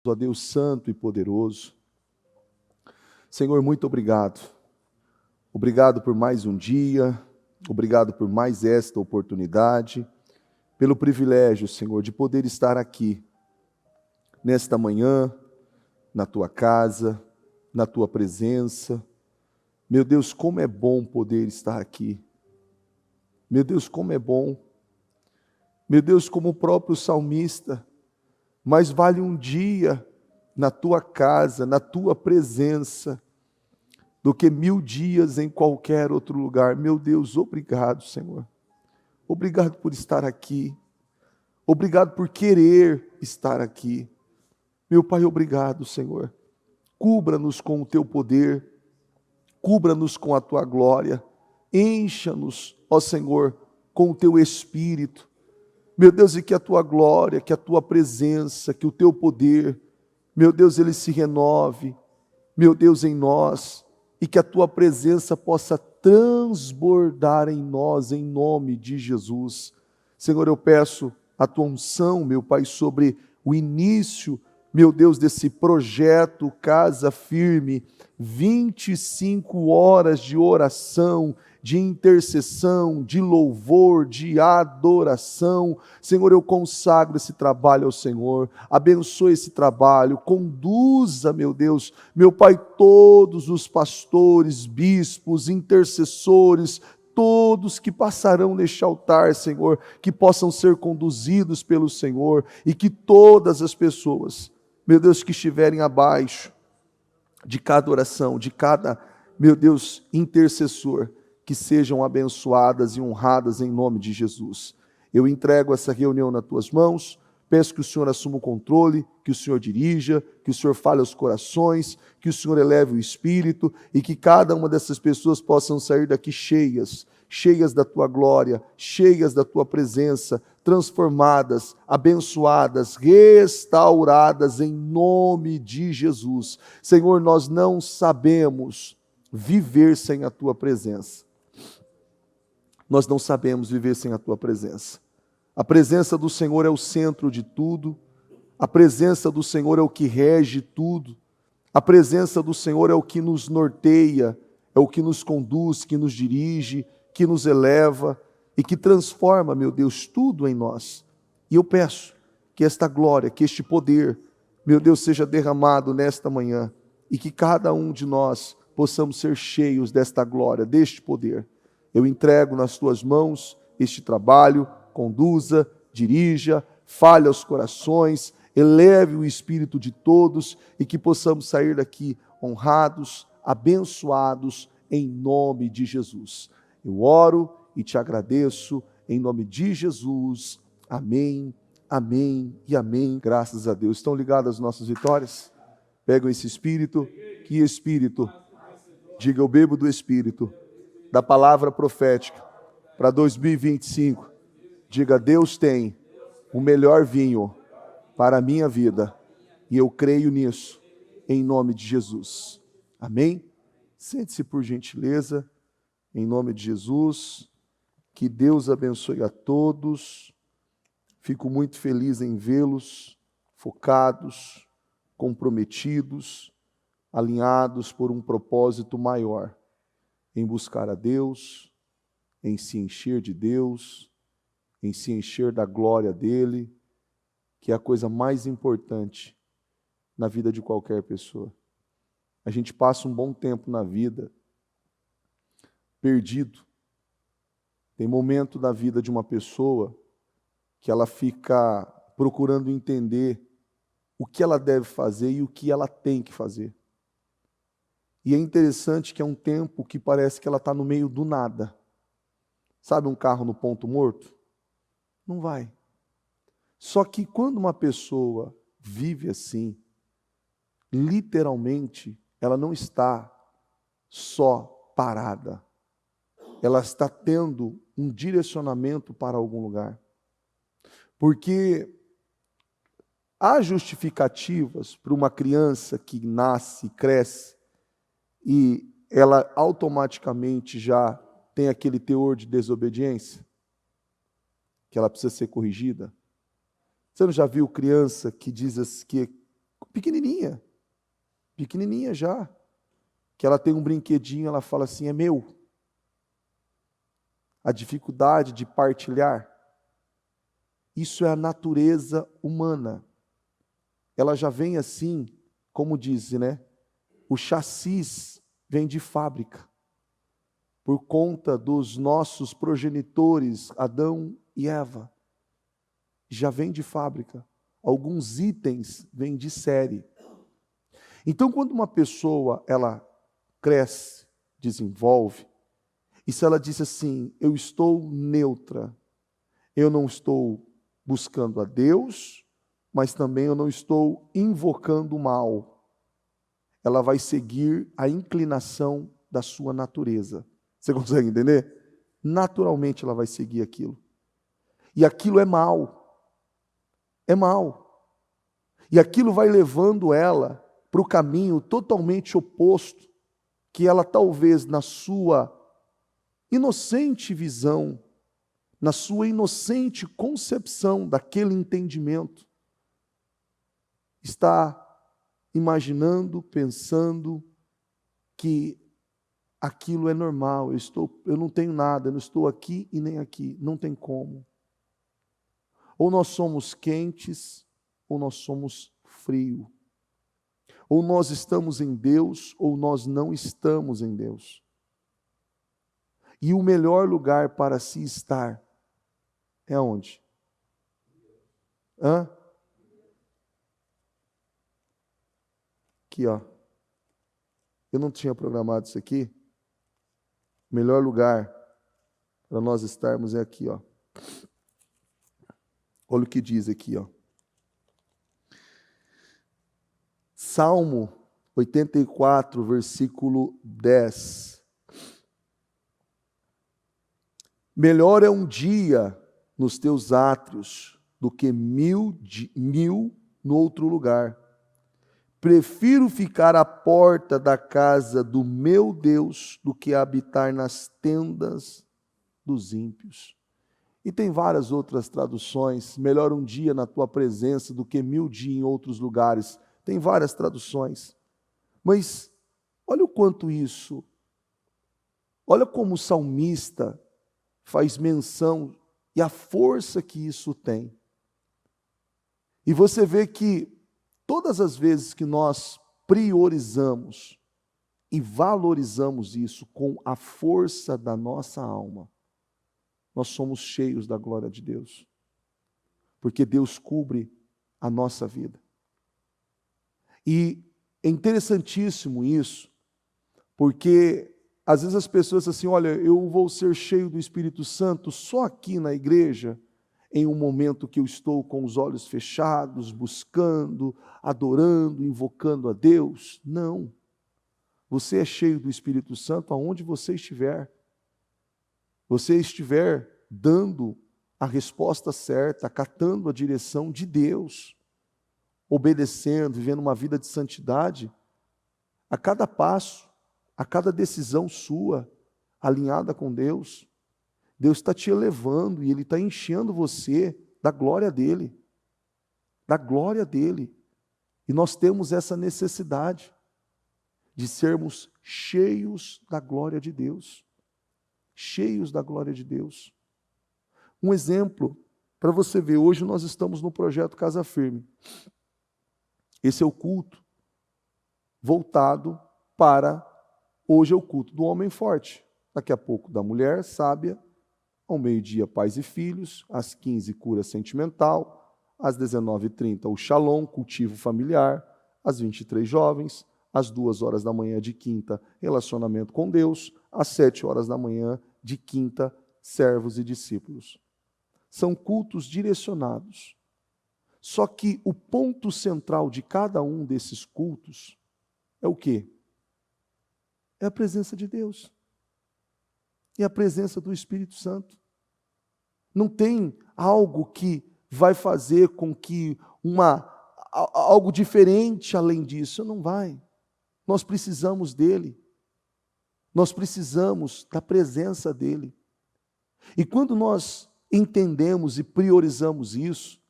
Ó Deus santo e poderoso. Senhor, muito obrigado. Obrigado por mais um dia, obrigado por mais esta oportunidade, pelo privilégio, Senhor, de poder estar aqui, nesta manhã, na Tua casa, na Tua presença. Meu Deus, como é bom poder estar aqui. Meu Deus, como é bom. Meu Deus, como o próprio salmista, mais vale um dia na Tua casa, na Tua presença, do que 1000 dias em qualquer outro lugar. Meu Deus, obrigado, Senhor. Obrigado por estar aqui. Obrigado por querer estar aqui. Meu Pai, obrigado, Senhor. Cubra-nos com o Teu poder, cubra-nos com a Tua glória, encha-nos, ó Senhor, com o Teu Espírito. Meu Deus, e que a Tua glória, que a Tua presença, que o Teu poder, meu Deus, ele se renove, meu Deus, em nós, e que a Tua presença possa transbordar em nós, em nome de Jesus. Senhor, eu peço a Tua unção, meu Pai, sobre o início, meu Deus, desse projeto Casa Firme, 25 horas de oração, de intercessão, de louvor, de adoração. Senhor, eu consagro esse trabalho ao Senhor, abençoe esse trabalho, conduza, meu Deus, meu Pai, todos os pastores, bispos, intercessores, todos que passarão neste altar, Senhor, que possam ser conduzidos pelo Senhor e que todas as pessoas, meu Deus, que estiverem abaixo de cada oração, de cada, meu Deus, intercessor, que sejam abençoadas e honradas em nome de Jesus. Eu entrego essa reunião nas Tuas mãos, peço que o Senhor assuma o controle, que o Senhor dirija, que o Senhor fale aos corações, que o Senhor eleve o espírito e que cada uma dessas pessoas possam sair daqui cheias da Tua glória, cheias da Tua presença, transformadas, abençoadas, restauradas em nome de Jesus. Senhor, nós não sabemos viver sem a Tua presença. Nós não sabemos viver sem a Tua presença. A presença do Senhor é o centro de tudo. A presença do Senhor é o que rege tudo. A presença do Senhor é o que nos norteia, é o que nos conduz, que nos dirige, que nos eleva e que transforma, meu Deus, tudo em nós. E eu peço que esta glória, que este poder, meu Deus, seja derramado nesta manhã e que cada um de nós possamos ser cheios desta glória, deste poder. Eu entrego nas Tuas mãos este trabalho, conduza, dirija, fale aos corações, eleve o espírito de todos e que possamos sair daqui honrados, abençoados, em nome de Jesus. Eu oro e Te agradeço, em nome de Jesus. Amém, amém e amém. Graças a Deus. Estão ligadas as nossas vitórias? Pegam esse espírito. Que espírito? Diga, eu bebo do espírito, da palavra profética, para 2025. Diga, Deus tem o melhor vinho para a minha vida, e eu creio nisso, em nome de Jesus. Amém? Sente-se por gentileza, em nome de Jesus. Que Deus abençoe a todos. Fico muito feliz em vê-los focados, comprometidos, alinhados por um propósito maior, em buscar a Deus, em se encher de Deus, em se encher da glória dEle, que é a coisa mais importante na vida de qualquer pessoa. A gente passa um bom tempo na vida perdido. Tem momento da vida de uma pessoa que ela fica procurando entender o que ela deve fazer e o que ela tem que fazer. E é interessante que é um tempo que parece que ela está no meio do nada. Sabe um carro no ponto morto? Não vai. Só que quando uma pessoa vive assim, literalmente, ela não está só parada. Ela está tendo um direcionamento para algum lugar. Porque há justificativas para uma criança que nasce, cresce, e ela automaticamente já tem aquele teor de desobediência, que ela precisa ser corrigida. Você não já viu criança que diz que pequenininha já, que ela tem um brinquedinho, ela fala assim, é meu. A dificuldade de partilhar, isso é a natureza humana. Ela já vem assim, como diz, né? O chassis vem de fábrica, por conta dos nossos progenitores, Adão e Eva. Já vem de fábrica. Alguns itens vêm de série. Então, quando uma pessoa, ela cresce, desenvolve, e se ela diz assim, eu estou neutra, eu não estou buscando a Deus, mas também eu não estou invocando o mal, ela vai seguir a inclinação da sua natureza. Você consegue entender? Naturalmente ela vai seguir aquilo. E aquilo é mal. É mal. E aquilo vai levando ela para o caminho totalmente oposto, que ela talvez na sua inocente visão, na sua inocente concepção daquele entendimento, está imaginando, pensando que aquilo é normal, eu não tenho nada, eu não estou aqui e nem aqui, não tem como. Ou nós somos quentes, ou nós somos frio. Ou nós estamos em Deus, ou nós não estamos em Deus. E o melhor lugar para se estar é onde? Aqui, ó. Eu não tinha programado isso aqui. O melhor lugar para nós estarmos é aqui, ó. Olha o que diz aqui, ó. Salmo 84, versículo 10. Melhor é um dia nos teus átrios do que mil no outro lugar. Prefiro ficar à porta da casa do meu Deus do que habitar nas tendas dos ímpios. E tem várias outras traduções. Melhor um dia na tua presença do que 1000 dias em outros lugares. Tem várias traduções. Mas olha o quanto isso. Olha como o salmista faz menção e a força que isso tem. E você vê que todas as vezes que nós priorizamos e valorizamos isso com a força da nossa alma, nós somos cheios da glória de Deus. Porque Deus cobre a nossa vida. E é interessantíssimo isso, porque às vezes as pessoas dizem assim, olha, eu vou ser cheio do Espírito Santo só aqui na igreja, em um momento que eu estou com os olhos fechados, buscando, adorando, invocando a Deus. Não. Você é cheio do Espírito Santo aonde você estiver. Você estiver dando a resposta certa, acatando a direção de Deus, obedecendo, vivendo uma vida de santidade, a cada passo, a cada decisão sua, alinhada com Deus, Deus está te elevando e Ele está enchendo você da glória dEle. Da glória dEle. E nós temos essa necessidade de sermos cheios da glória de Deus. Cheios da glória de Deus. Um exemplo, para você ver, hoje nós estamos no projeto Casa Firme. Esse é o culto voltado para, hoje é o culto do homem forte, daqui a pouco da mulher sábia, ao meio-dia pais e filhos, às 15 cura sentimental, às 19h30 o shalom, cultivo familiar, às 23 jovens, às 2h da manhã de quinta relacionamento com Deus, às 7h da manhã de quinta servos e discípulos. São cultos direcionados. Só que o ponto central de cada um desses cultos é o quê? É a presença de Deus. E a presença do Espírito Santo. Não tem algo que vai fazer com que algo diferente além disso. Não vai. Nós precisamos dele. Nós precisamos da presença dele. E quando nós entendemos e priorizamos isso,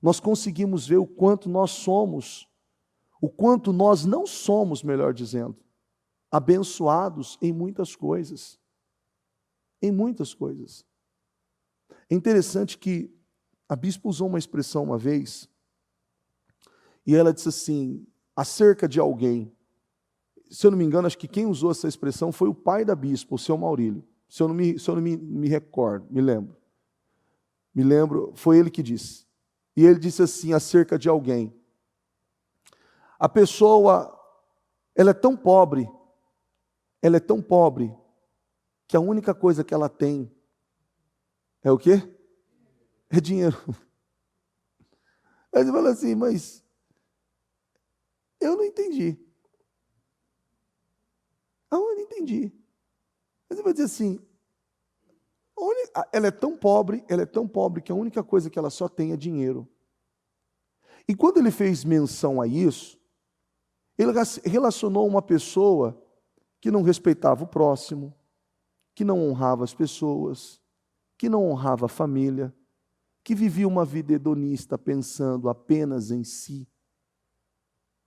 nós conseguimos ver o quanto nós somos o quanto nós não somos, melhor dizendo, abençoados em muitas coisas. Em muitas coisas. É interessante que a bispa usou uma expressão uma vez, e ela disse assim, acerca de alguém. Se eu não me engano, acho que quem usou essa expressão foi o pai da bispa, o seu Maurílio. Se eu não me recordo, me lembro, foi ele que disse. E ele disse assim, acerca de alguém. A pessoa, ela é tão pobre, que a única coisa que ela tem é o quê? É dinheiro. Aí você fala assim, mas eu não entendi. Eu não entendi. Aí você vai dizer assim, ela é tão pobre que a única coisa que ela só tem é dinheiro. E quando ele fez menção a isso, ele relacionou uma pessoa que não respeitava o próximo, que não honrava as pessoas, que não honrava a família, que vivia uma vida hedonista pensando apenas em si,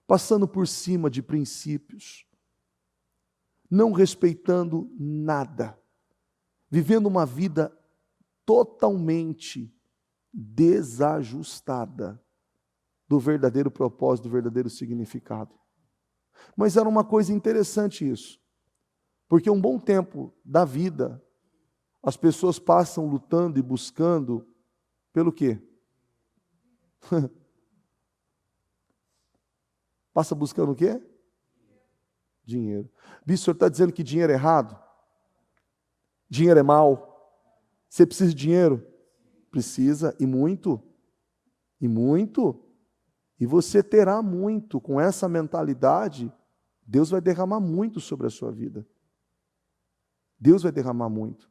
passando por cima de princípios, não respeitando nada, vivendo uma vida totalmente desajustada do verdadeiro propósito, do verdadeiro significado. Mas era uma coisa interessante isso, porque um bom tempo da vida, as pessoas passam lutando e buscando pelo quê? Passa buscando o quê? Dinheiro. Bispo, o senhor está dizendo que dinheiro é errado? Dinheiro é mal? Você precisa de dinheiro? Precisa, e muito. E muito. E você terá muito. Com essa mentalidade, Deus vai derramar muito sobre a sua vida. Deus vai derramar muito.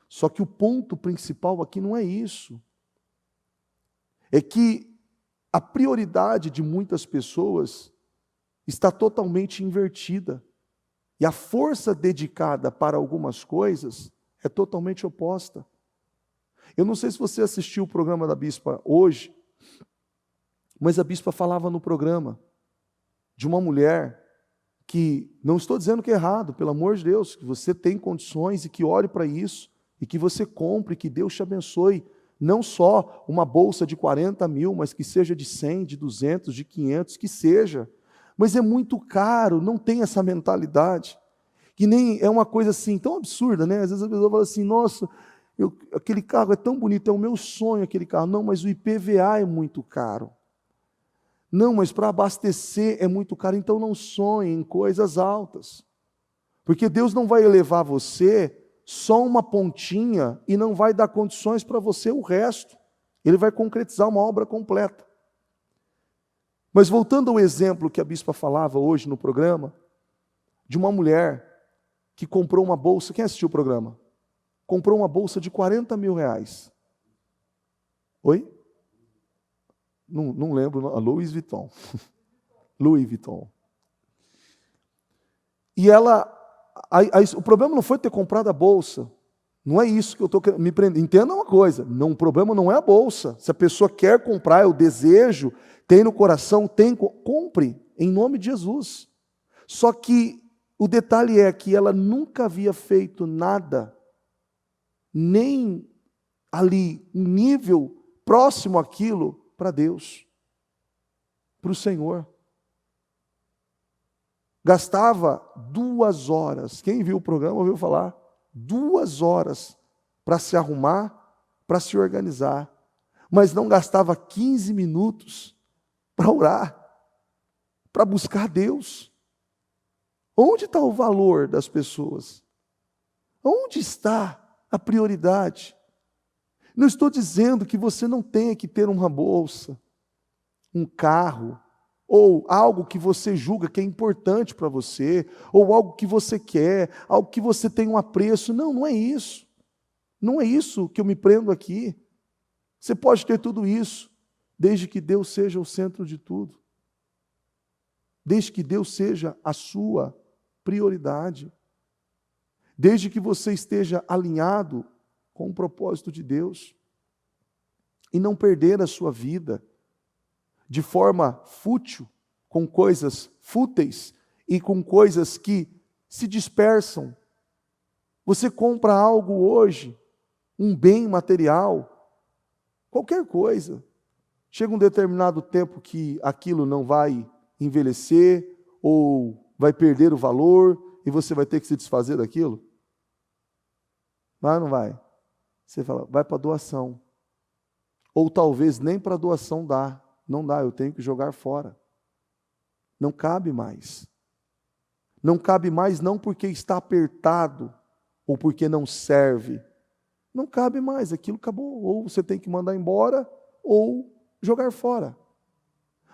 Só que o ponto principal aqui não é isso. É que a prioridade de muitas pessoas está totalmente invertida. E a força dedicada para algumas coisas é totalmente oposta. Eu não sei se você assistiu o programa da bispa hoje, mas a bispa falava no programa de uma mulher que, não estou dizendo que é errado, pelo amor de Deus, que você tem condições e que ore para isso, e que você compre, que Deus te abençoe, não só uma bolsa de 40 mil, mas que seja de 100, de 200, de 500, que seja. Mas é muito caro, não tem essa mentalidade. Que nem é uma coisa assim, tão absurda, né? Às vezes a pessoa fala assim, nossa, aquele carro é tão bonito, é o meu sonho aquele carro. Não, mas o IPVA é muito caro. Não, mas para abastecer é muito caro, então não sonhe em coisas altas. Porque Deus não vai elevar você só uma pontinha e não vai dar condições para você o resto. Ele vai concretizar uma obra completa. Mas voltando ao exemplo que a bispa falava hoje no programa, de uma mulher que comprou uma bolsa, quem assistiu o programa? Comprou uma bolsa de 40 mil reais. Oi? Não lembro, a Louis Vuitton. Louis Vuitton. E ela, o problema não foi ter comprado a bolsa. Não é isso que eu estou me prendendo. Entenda uma coisa, não, o problema não é a bolsa. Se a pessoa quer comprar, é o desejo, tem no coração, compre, em nome de Jesus. Só que o detalhe é que ela nunca havia feito nada, nem ali, um nível próximo àquilo, para Deus, para o Senhor. Gastava 2 horas, quem viu o programa ouviu falar, 2 horas para se arrumar, para se organizar, mas não gastava 15 minutos para orar, para buscar Deus. Onde está o valor das pessoas? Onde está a prioridade? Não estou dizendo que você não tenha que ter uma bolsa, um carro, ou algo que você julga que é importante para você, ou algo que você quer, algo que você tem um apreço. Não, não é isso. Não é isso que eu me prendo aqui. Você pode ter tudo isso, desde que Deus seja o centro de tudo. Desde que Deus seja a sua prioridade. Desde que você esteja alinhado com o propósito de Deus. E não perder a sua vida de forma fútil, com coisas fúteis e com coisas que se dispersam. Você compra algo hoje, um bem material, qualquer coisa. Chega um determinado tempo que aquilo não vai envelhecer ou vai perder o valor e você vai ter que se desfazer daquilo? Vai ou não vai? Você fala, vai para doação. Ou talvez nem para doação dá. Não dá, eu tenho que jogar fora. Não cabe mais. Não cabe mais não porque está apertado ou porque não serve. Não cabe mais, aquilo acabou. Ou você tem que mandar embora ou jogar fora.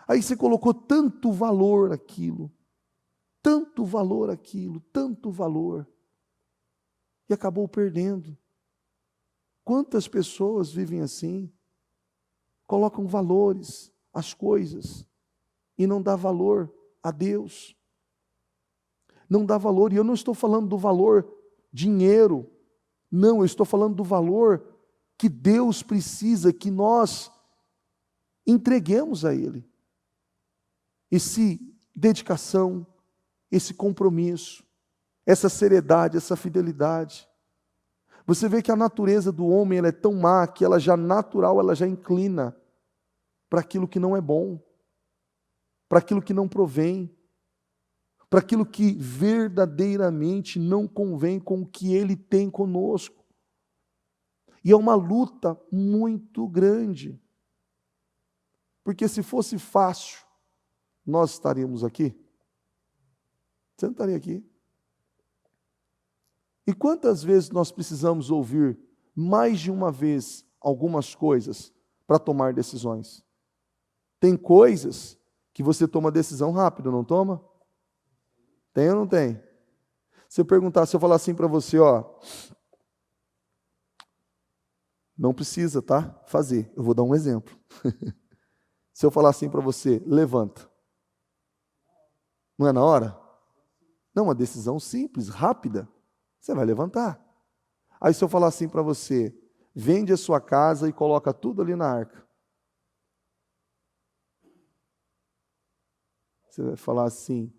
Aí você colocou tanto valor naquilo, tanto valor aquilo, tanto valor, e acabou perdendo. Quantas pessoas vivem assim? Colocam valores às coisas e não dá valor a Deus. Não dá valor, e eu não estou falando do valor dinheiro, não, eu estou falando do valor que Deus precisa que nós entreguemos a Ele. Esse dedicação, esse compromisso, essa seriedade, essa fidelidade. Você vê que a natureza do homem ela é tão má que ela já natural, ela já inclina para aquilo que não é bom, para aquilo que não provém, para aquilo que verdadeiramente não convém com o que Ele tem conosco. E é uma luta muito grande. Porque se fosse fácil, nós estaríamos aqui? Você não estaria aqui? E quantas vezes nós precisamos ouvir mais de uma vez algumas coisas para tomar decisões? Tem coisas que você toma decisão rápido, não toma? Tem ou não tem? Se eu perguntar, se eu falar assim para você, ó, não precisa, tá? Fazer. Eu vou dar um exemplo. Se eu falar assim para você, levanta. Não é na hora? Não, uma decisão simples, rápida. Você vai levantar. Aí se eu falar assim para você, vende a sua casa e coloca tudo ali na arca. Você vai falar assim,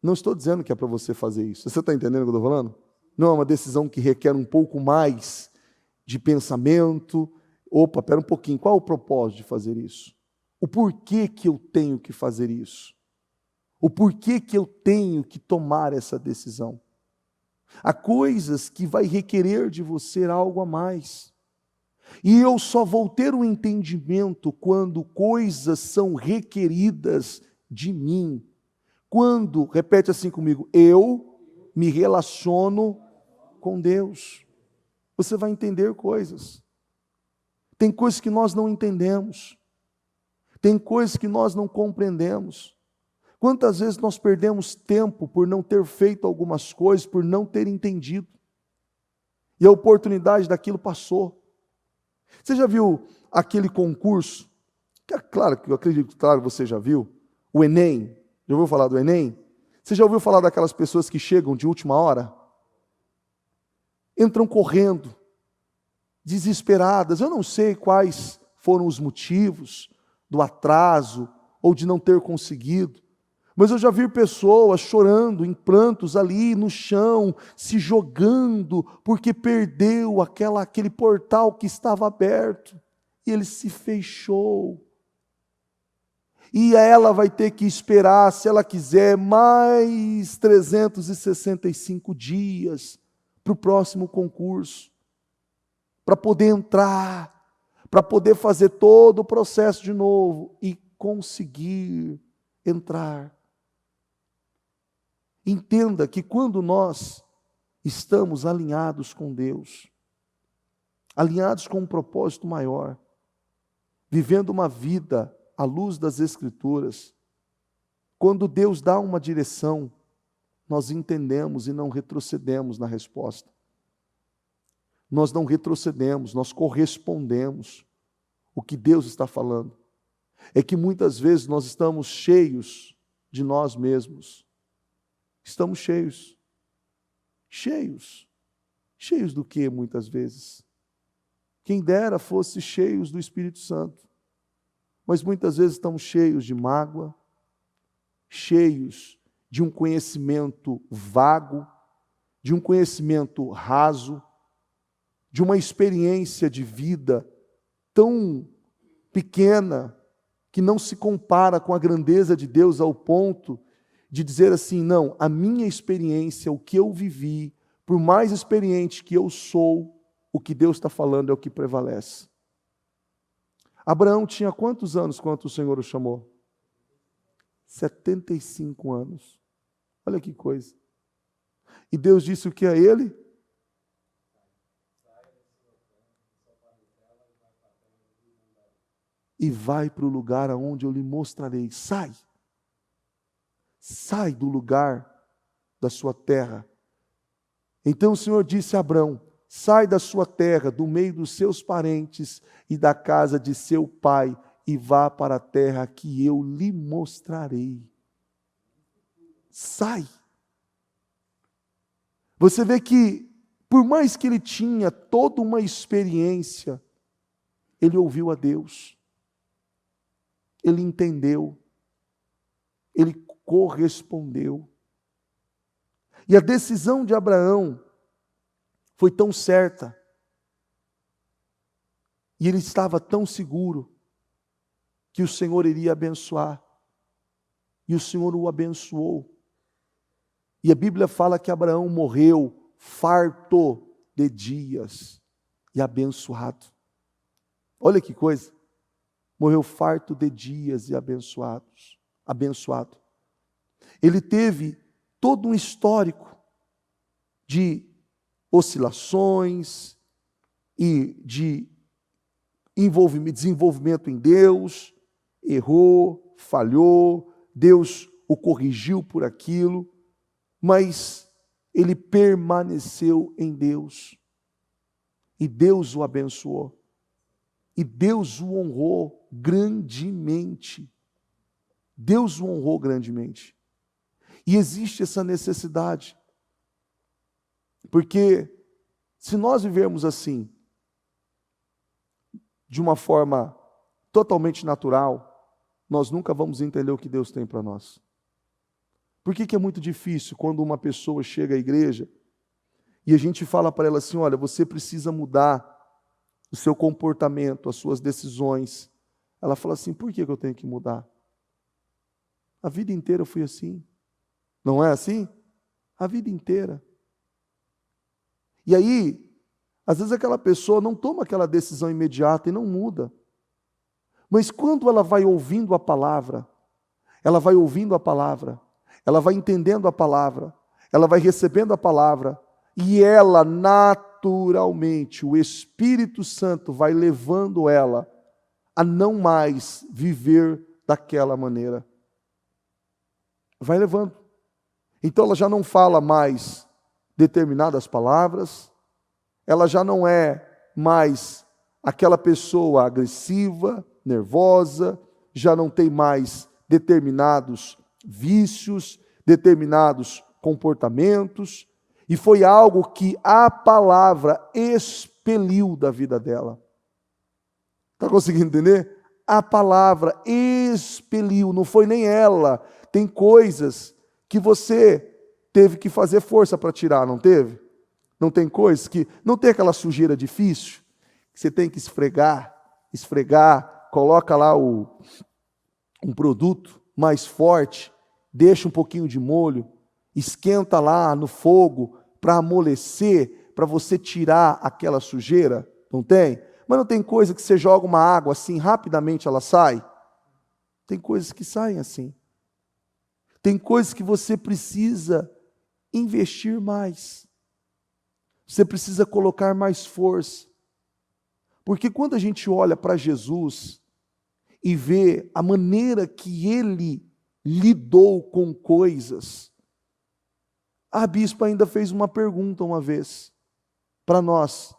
não estou dizendo que é para você fazer isso. Você está entendendo o que eu estou falando? Não é uma decisão que requer um pouco mais de pensamento. Opa, espera um pouquinho, qual é o propósito de fazer isso? O porquê que eu tenho que fazer isso? O porquê que eu tenho que tomar essa decisão? Há coisas que vai requerer de você algo a mais. E eu só vou ter um entendimento quando coisas são requeridas de mim. Quando, repete assim comigo, eu me relaciono com Deus. Você vai entender coisas. Tem coisas que nós não entendemos. Tem coisas que nós não compreendemos. Quantas vezes nós perdemos tempo por não ter feito algumas coisas, por não ter entendido. E a oportunidade daquilo passou. Você já viu aquele concurso? Que é claro que eu acredito, claro, você já viu. O Enem. Já ouviu falar do Enem? Você já ouviu falar daquelas pessoas que chegam de última hora? Entram correndo, desesperadas. Eu não sei quais foram os motivos do atraso ou de não ter conseguido. Mas eu já vi pessoas chorando em prantos ali no chão, se jogando, porque perdeu aquele portal que estava aberto. E ele se fechou. E ela vai ter que esperar, se ela quiser, mais 365 dias para o próximo concurso, para poder entrar, para poder fazer todo o processo de novo e conseguir entrar. Entenda que quando nós estamos alinhados com Deus, alinhados com um propósito maior, vivendo uma vida à luz das Escrituras, quando Deus dá uma direção, nós entendemos e não retrocedemos na resposta. Nós não retrocedemos, nós correspondemos o que Deus está falando. É que muitas vezes nós estamos cheios de nós mesmos. Estamos cheios. Cheios. Cheios do que muitas vezes? Quem dera fosse cheios do Espírito Santo. mas muitas vezes estamos cheios de mágoa, cheios de um conhecimento vago, de um conhecimento raso, de uma experiência de vida tão pequena que não se compara com a grandeza de Deus ao ponto de dizer assim, não, a minha experiência, o que eu vivi, por mais experiente que eu sou, o que Deus está falando é o que prevalece. Abraão tinha quantos anos quando o Senhor o chamou? 75 anos. Olha que coisa. E Deus disse o que a ele? E vai para o lugar aonde eu lhe mostrarei. Sai. Sai do lugar da sua terra. Então o Senhor disse a Abrão, sai da sua terra, do meio dos seus parentes e da casa de seu pai, e vá para a terra que eu lhe mostrarei. Sai. Você vê que, por mais que ele tinha toda uma experiência, ele ouviu a Deus. Ele entendeu. Ele correspondeu. E a decisão de Abraão foi tão certa. E ele estava tão seguro que o Senhor iria abençoar. E o Senhor o abençoou. E a Bíblia fala que Abraão morreu farto de dias e abençoado. Olha que coisa. Morreu farto de dias e abençoado. Ele teve todo um histórico de oscilações e de desenvolvimento em Deus, errou, falhou, Deus o corrigiu por aquilo, mas ele permaneceu em Deus, e Deus o abençoou, e Deus o honrou grandemente. Deus o honrou grandemente. E existe essa necessidade, porque se nós vivermos assim, de uma forma totalmente natural, nós nunca vamos entender o que Deus tem para nós. Por que é muito difícil quando uma pessoa chega à igreja e a gente fala para ela assim, olha, você precisa mudar o seu comportamento, as suas decisões. Ela fala assim, por que eu tenho que mudar? A vida inteira eu fui assim. Não é assim? A vida inteira. E aí, às vezes aquela pessoa não toma aquela decisão imediata e não muda. Mas quando ela vai ouvindo a palavra, ela vai ouvindo a palavra, ela vai entendendo a palavra, ela vai recebendo a palavra, e ela naturalmente, o Espírito Santo vai levando ela a não mais viver daquela maneira. Vai levando. Então ela já não fala mais determinadas palavras, ela já não é mais aquela pessoa agressiva, nervosa, já não tem mais determinados vícios, determinados comportamentos, e foi algo que a palavra expeliu da vida dela. Está conseguindo entender? A palavra expeliu, não foi nem ela. Tem coisas que você teve que fazer força para tirar, não teve? Não tem coisas que... Não tem aquela sujeira difícil, que você tem que esfregar, coloca lá um produto mais forte, deixa um pouquinho de molho, esquenta lá no fogo para amolecer, para você tirar aquela sujeira, não tem? Mas não tem coisa que você joga uma água assim, rapidamente ela sai? Tem coisas que saem assim. Tem coisas que você precisa investir mais. Você precisa colocar mais força. Porque quando a gente olha para Jesus e vê a maneira que ele lidou com coisas, a bispa ainda fez uma pergunta uma vez para nós.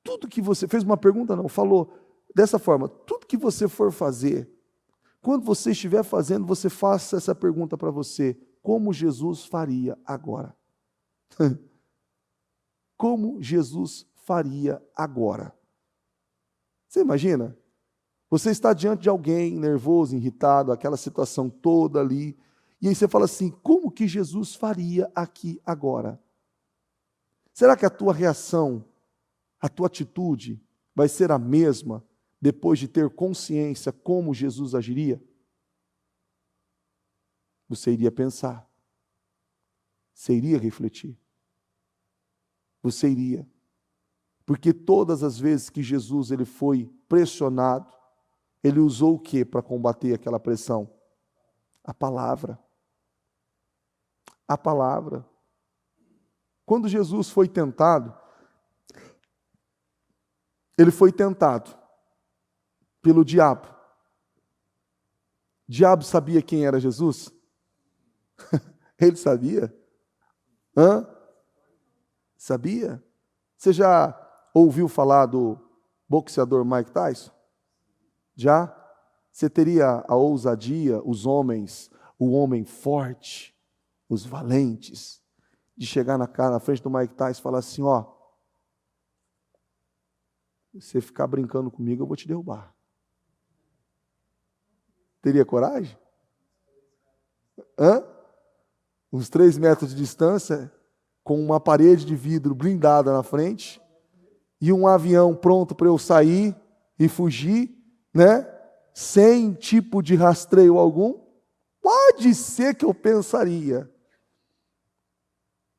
Tudo que você... Fez uma pergunta não, falou dessa forma, tudo que você for fazer, quando você estiver fazendo, você faça essa pergunta para você, como Jesus faria agora? Como Jesus faria agora? Você imagina? Você está diante de alguém nervoso, irritado, aquela situação toda ali, e aí você fala assim: como que Jesus faria aqui agora? Será que a tua reação, a tua atitude vai ser a mesma depois de ter consciência como Jesus agiria? Você iria pensar, você iria refletir, você iria. Porque todas as vezes que Jesus ele foi pressionado, ele usou o que para combater aquela pressão? A palavra. A palavra. Quando Jesus foi tentado, ele foi tentado pelo diabo. O diabo sabia quem era Jesus? Ele sabia? Sabia? Você já ouviu falar do boxeador Mike Tyson? Já? Você teria a ousadia, os homens, o homem forte, os valentes, de chegar na frente do Mike Tyson e falar assim: ó, se você ficar brincando comigo, eu vou te derrubar. Teria coragem? Uns 3 metros de distância, com uma parede de vidro blindada na frente, e um avião pronto para eu sair e fugir, né? Sem tipo de rastreio algum? Pode ser que eu pensaria.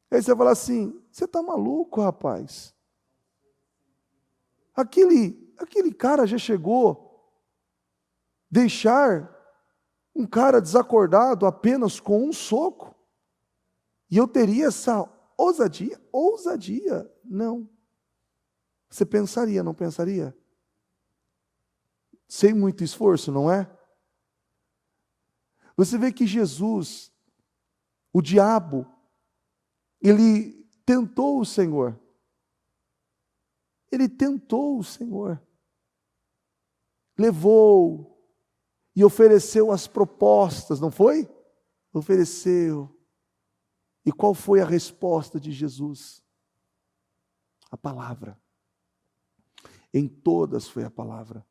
Aí você fala assim: você está maluco, rapaz? Aquele cara já chegou deixar um cara desacordado apenas com um soco. E eu teria essa ousadia? Ousadia? Não. Você pensaria, não pensaria? Sem muito esforço, não é? Você vê que Jesus, o diabo, ele tentou o Senhor. Ele tentou o Senhor. Levou e ofereceu as propostas, não foi? Ofereceu. E qual foi a resposta de Jesus? A palavra. Em todas foi a palavra.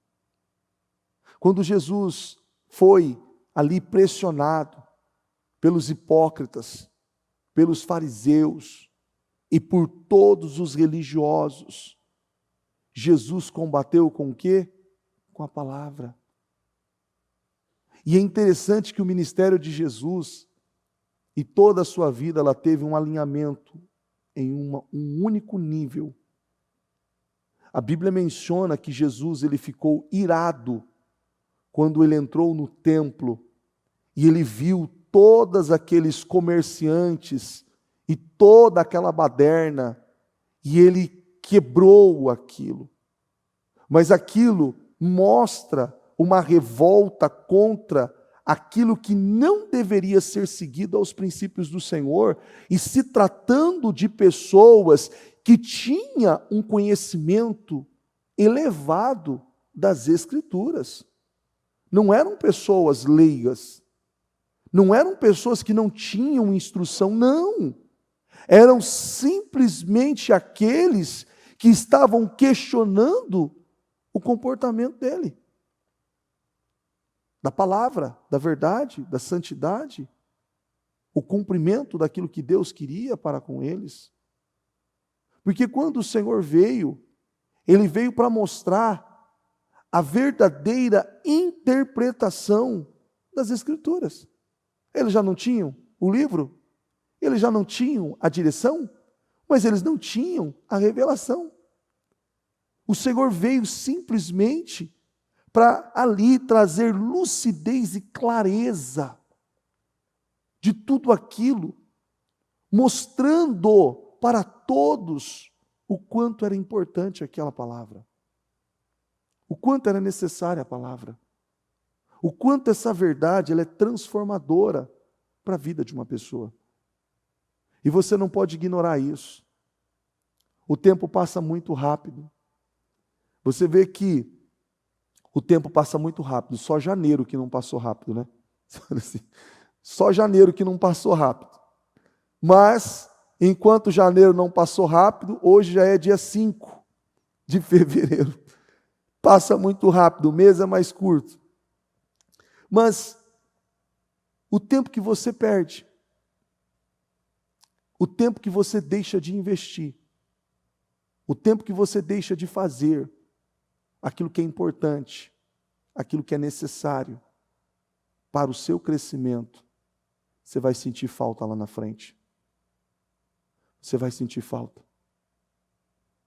Quando Jesus foi ali pressionado pelos hipócritas, pelos fariseus e por todos os religiosos, Jesus combateu com o quê? Com a palavra. E é interessante que o ministério de Jesus e toda a sua vida ela teve um alinhamento em um único nível. A Bíblia menciona que Jesus ele ficou irado quando ele entrou no templo e ele viu todos aqueles comerciantes e toda aquela baderna e ele quebrou aquilo. Mas aquilo mostra uma revolta contra aquilo que não deveria ser seguido aos princípios do Senhor, e se tratando de pessoas que tinham um conhecimento elevado das Escrituras. Não eram pessoas leigas, não eram pessoas que não tinham instrução, não. Eram simplesmente aqueles que estavam questionando o comportamento dele. Da palavra, da verdade, da santidade, o cumprimento daquilo que Deus queria para com eles. Porque quando o Senhor veio, Ele veio para mostrar a verdadeira interpretação das Escrituras. Eles já não tinham o livro, eles já não tinham a direção, mas eles não tinham a revelação. O Senhor veio simplesmente para ali trazer lucidez e clareza de tudo aquilo, mostrando para todos o quanto era importante aquela palavra, o quanto era necessária a palavra, o quanto essa verdade ela é transformadora para a vida de uma pessoa. E você não pode ignorar isso. O tempo passa muito rápido. Você vê que o tempo passa muito rápido, só janeiro que não passou rápido, né? Só janeiro que não passou rápido. Mas, enquanto janeiro não passou rápido, hoje já é dia 5 de fevereiro. Passa muito rápido, o mês é mais curto. Mas o tempo que você perde, o tempo que você deixa de investir, o tempo que você deixa de fazer aquilo que é importante, aquilo que é necessário para o seu crescimento, você vai sentir falta lá na frente. Você vai sentir falta.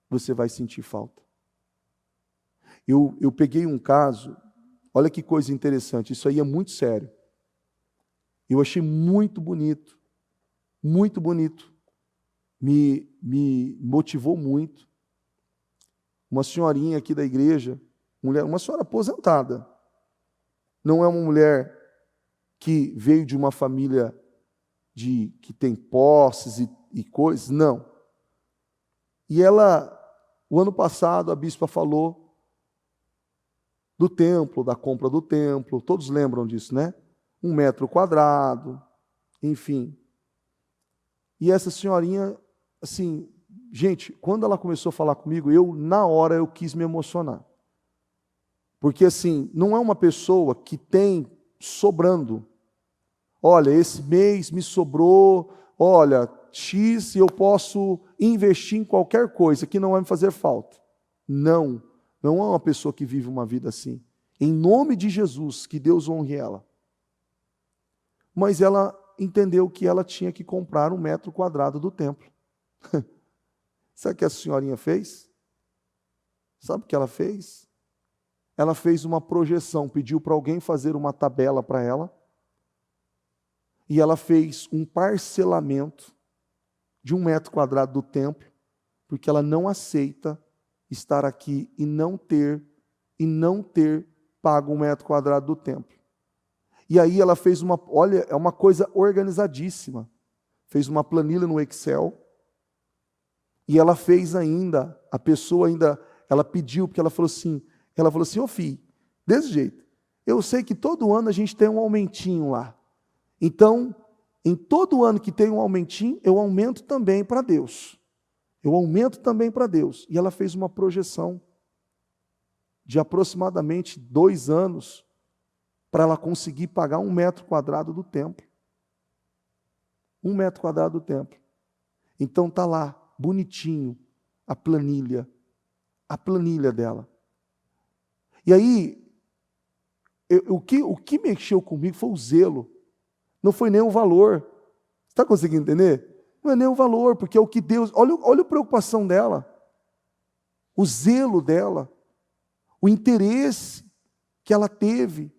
Você vai sentir falta. Eu peguei um caso, olha que coisa interessante, isso aí é muito sério. Eu achei muito bonito, muito bonito. Me motivou muito. Uma senhorinha aqui da igreja, uma senhora aposentada. Não é uma mulher que veio de uma família que tem posses e coisas, não. E ela, o ano passado, a bispa falou do templo, da compra do templo, todos lembram disso, né? 1 metro quadrado, enfim. E essa senhorinha, assim, gente, quando ela começou a falar comigo, na hora, eu quis me emocionar. Porque, assim, não é uma pessoa que tem sobrando. Olha, esse mês me sobrou, olha, X, e eu posso investir em qualquer coisa que não vai me fazer falta. Não é uma pessoa que vive uma vida assim. Em nome de Jesus, que Deus honre ela. Mas ela entendeu que ela tinha que comprar 1 metro quadrado do templo. Sabe o que a senhorinha fez? Sabe o que ela fez? Ela fez uma projeção, pediu para alguém fazer uma tabela para ela, e ela fez um parcelamento de 1 metro quadrado do templo, porque ela não aceita estar aqui e não ter pago 1 metro quadrado do templo. E aí ela fez olha, é uma coisa organizadíssima. Fez uma planilha no Excel, e ela fez ainda, a pessoa ainda, ela pediu, porque ela falou assim, ô filho, desse jeito, eu sei que todo ano a gente tem um aumentinho lá. Então, em todo ano que tem um aumentinho, eu aumento também para Deus. Eu aumento também para Deus. E ela fez uma projeção de aproximadamente 2 anos para ela conseguir pagar 1 metro quadrado do templo. 1 metro quadrado do templo. Então está lá, bonitinho, a planilha dela. E aí, o que mexeu comigo foi o zelo. Não foi nem o valor. Você está conseguindo entender? Não é nem o valor, porque é o que Deus... Olha a preocupação dela. O zelo dela. O interesse que ela teve.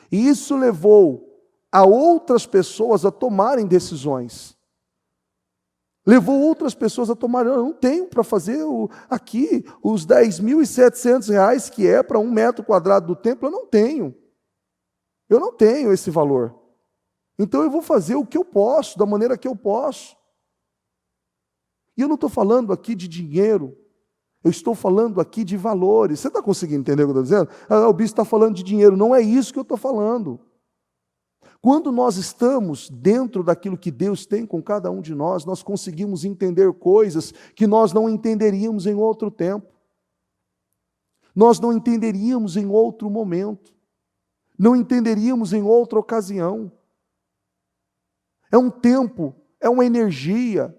E isso levou a outras pessoas a tomarem decisões. Levou outras pessoas a tomarem... Eu não tenho para fazer aqui os R$10.700 que é para 1 metro quadrado do templo. Eu não tenho. Eu não tenho esse valor. Então eu vou fazer o que eu posso, da maneira que eu posso. E eu não estou falando aqui de dinheiro, eu estou falando aqui de valores. Você está conseguindo entender o que eu estou dizendo? O bispo está falando de dinheiro, não é isso que eu estou falando. Quando nós estamos dentro daquilo que Deus tem com cada um de nós conseguimos entender coisas que nós não entenderíamos em outro tempo. Nós não entenderíamos em outro momento. Não entenderíamos em outra ocasião. É um tempo, é uma energia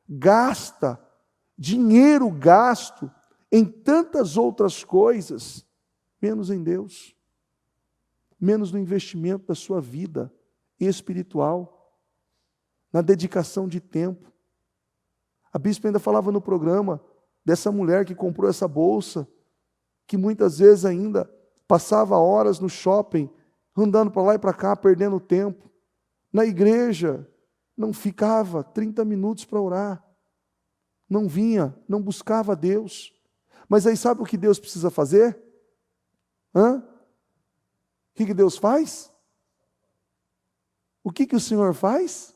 gasta, dinheiro gasto em tantas outras coisas, menos em Deus, menos no investimento da sua vida espiritual, na dedicação de tempo. A bispa ainda falava no programa dessa mulher que comprou essa bolsa, que muitas vezes ainda passava horas no shopping, andando para lá e para cá, perdendo tempo. Na igreja, não ficava 30 minutos para orar. Não vinha, não buscava Deus. Mas aí sabe o que Deus precisa fazer? O que Deus faz? O que o Senhor faz?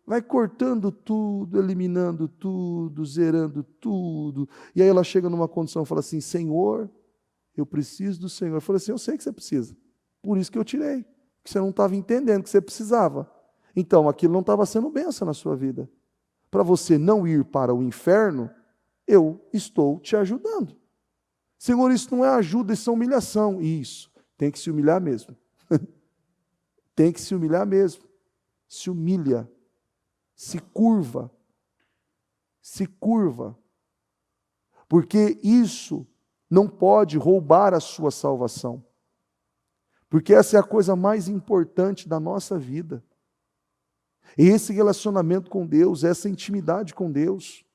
Vai cortando tudo, eliminando tudo, zerando tudo. E aí ela chega numa condição e fala assim, Senhor, eu preciso do Senhor. Eu falei assim, eu sei que você precisa. Por isso que eu tirei. Que você não estava entendendo que você precisava. Então, aquilo não estava sendo bênção na sua vida. Para você não ir para o inferno, eu estou te ajudando. Senhor, isso não é ajuda, isso é humilhação. Isso, tem que se humilhar mesmo. Tem que se humilhar mesmo. Se humilha, se curva, porque isso não pode roubar a sua salvação, porque essa é a coisa mais importante da nossa vida, esse relacionamento com Deus, essa intimidade com Deus.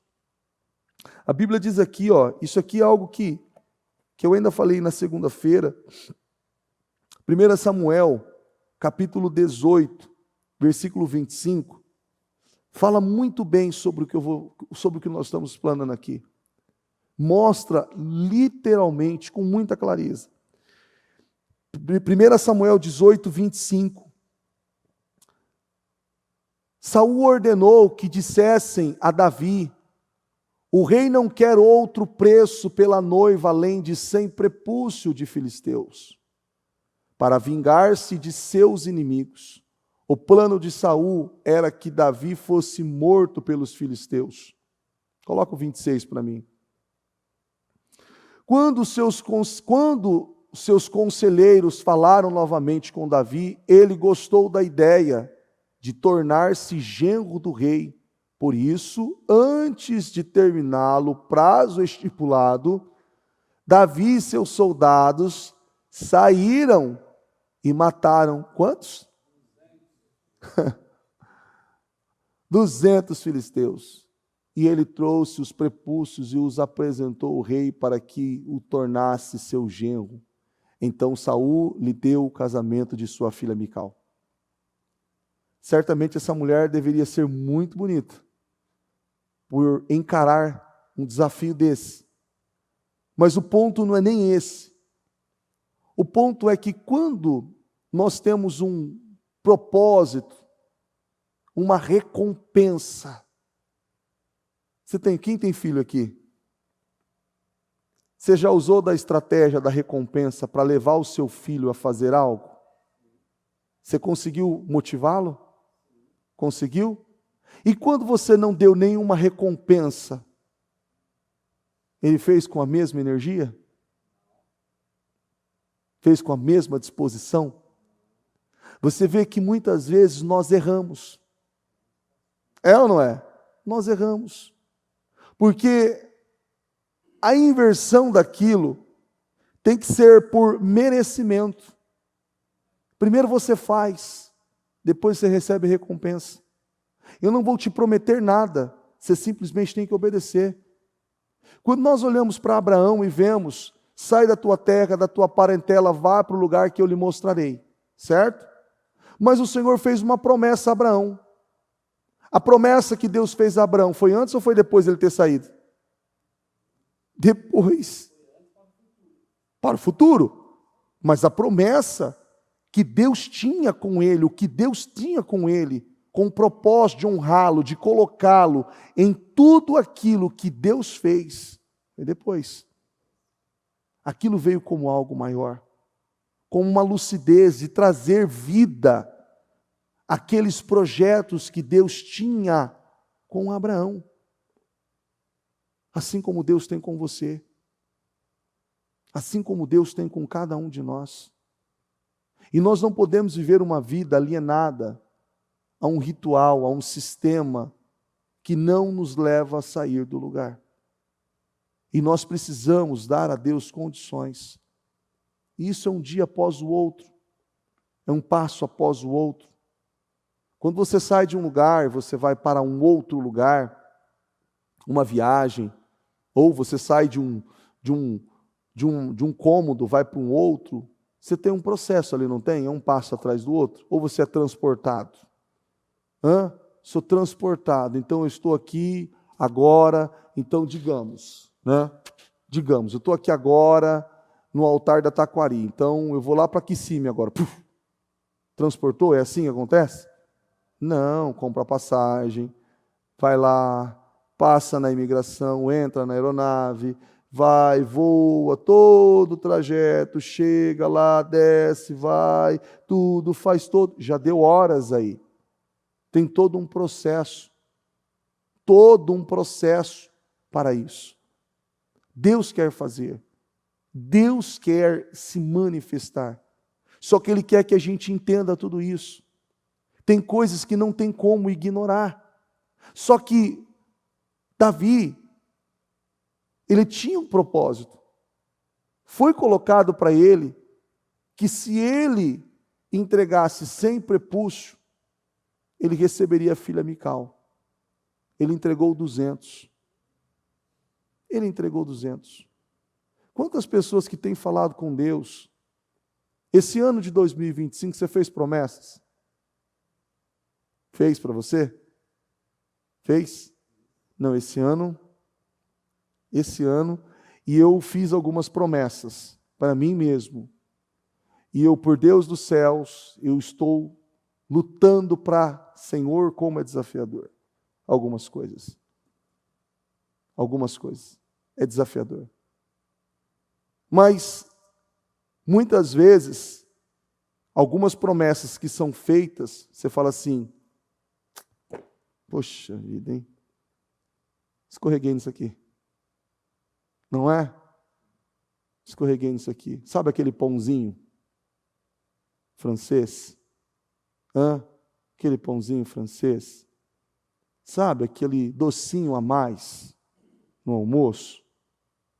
A Bíblia diz aqui, isso aqui é algo que eu ainda falei na segunda-feira, 1 Samuel, capítulo 18, versículo 25, fala muito bem sobre o que nós estamos planando aqui. Mostra literalmente, com muita clareza. 1 Samuel 18, 25. Saul ordenou que dissessem a Davi: o rei não quer outro preço pela noiva além de 100 prepúcio de filisteus, para vingar-se de seus inimigos. O plano de Saul era que Davi fosse morto pelos filisteus. Coloca o 26 para mim. Quando seus conselheiros falaram novamente com Davi, ele gostou da ideia de tornar-se genro do rei. Por isso, antes de terminá-lo o prazo estipulado, Davi e seus soldados saíram e mataram quantos? 200 filisteus. E ele trouxe os prepúcios e os apresentou ao rei para que o tornasse seu genro. Então Saul lhe deu o casamento de sua filha Mical. Certamente essa mulher deveria ser muito bonita por encarar um desafio desse. Mas o ponto não é nem esse. O ponto é que quando nós temos um propósito, uma recompensa. Quem tem filho aqui? Você já usou da estratégia da recompensa para levar o seu filho a fazer algo? Você conseguiu motivá-lo? Conseguiu? E quando você não deu nenhuma recompensa, ele fez com a mesma energia? Fez com a mesma disposição? Você vê que muitas vezes nós erramos. É ou não é? Nós erramos. Porque a inversão daquilo tem que ser por merecimento. Primeiro você faz, depois você recebe recompensa. Eu não vou te prometer nada, você simplesmente tem que obedecer. Quando nós olhamos para Abraão e vemos, sai da tua terra, da tua parentela, vá para o lugar que eu lhe mostrarei, certo? Mas o Senhor fez uma promessa a Abraão. A promessa que Deus fez a Abraão foi antes ou foi depois de ele ter saído? Depois. Para o futuro. Mas a promessa que Deus tinha com ele, o que Deus tinha com ele, com o propósito de honrá-lo, de colocá-lo em tudo aquilo que Deus fez, foi depois. Aquilo veio como algo maior, como uma lucidez de trazer vida àqueles projetos que Deus tinha com Abraão. Assim como Deus tem com você. Assim como Deus tem com cada um de nós. E nós não podemos viver uma vida alienada a um ritual, a um sistema que não nos leva a sair do lugar. E nós precisamos dar a Deus condições. Isso é um dia após o outro. É um passo após o outro. Quando você sai de um lugar, você vai para um outro lugar, uma viagem, ou você sai de um cômodo, vai para um outro, você tem um processo ali, não tem? É um passo atrás do outro. Ou você é transportado? Sou transportado, então eu estou aqui agora, então digamos, eu estou aqui agora no altar da Taquari, então eu vou lá para Kissimmee agora. Puf, transportou? É assim que acontece? Não, compra a passagem, vai lá, passa na imigração, entra na aeronave, vai, voa todo o trajeto, chega lá, desce, vai, tudo, faz todo, já deu horas aí. Tem todo um processo para isso. Deus quer fazer. Deus quer se manifestar. Só que Ele quer que a gente entenda tudo isso. Tem coisas que não tem como ignorar. Só que Davi, ele tinha um propósito. Foi colocado para ele que se ele entregasse sem prepúcio, ele receberia a filha Mical. Ele entregou 200. Ele entregou 200. Quantas pessoas que têm falado com Deus, esse ano de 2025, você fez promessas? Fez para você? Fez? Não, esse ano, e eu fiz algumas promessas para mim mesmo. E eu, por Deus dos céus, eu estou lutando para, Senhor, como é desafiador. Algumas coisas. É desafiador. Mas, muitas vezes, algumas promessas que são feitas, você fala assim, poxa vida, hein? Escorreguei nisso aqui. Não é? Escorreguei nisso aqui. Sabe aquele pãozinho francês? Aquele pãozinho francês? Sabe aquele docinho a mais no almoço?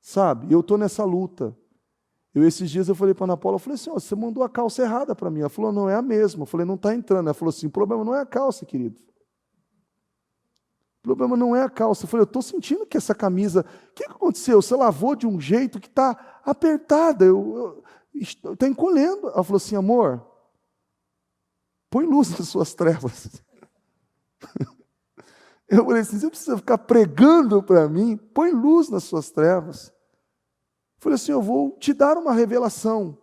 Sabe? Eu estou nessa luta. Esses dias eu falei para a Ana Paula, eu falei assim, você mandou a calça errada para mim. Ela falou, não, é a mesma. Eu falei, não está entrando. Ela falou assim, o problema não é a calça, querido. O problema não é a calça. Eu falei, eu estou sentindo que essa camisa... O que aconteceu? Você lavou de um jeito que está apertada. Está encolhendo. Ela falou assim, amor, põe luz nas suas trevas. Eu falei assim, você precisa ficar pregando para mim? Põe luz nas suas trevas. Eu falei assim, eu vou te dar uma revelação.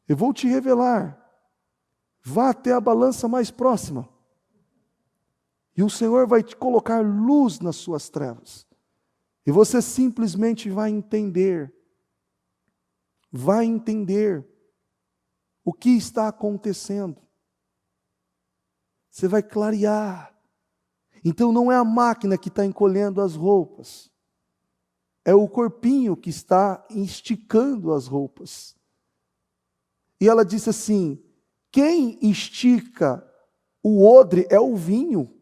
Eu vou te revelar. Vá até a balança mais próxima. E o Senhor vai te colocar luz nas suas trevas. E você simplesmente vai entender. Vai entender o que está acontecendo. Você vai clarear. Então não é a máquina que está encolhendo as roupas. É o corpinho que está esticando as roupas. E ela disse assim, quem estica o odre é o vinho.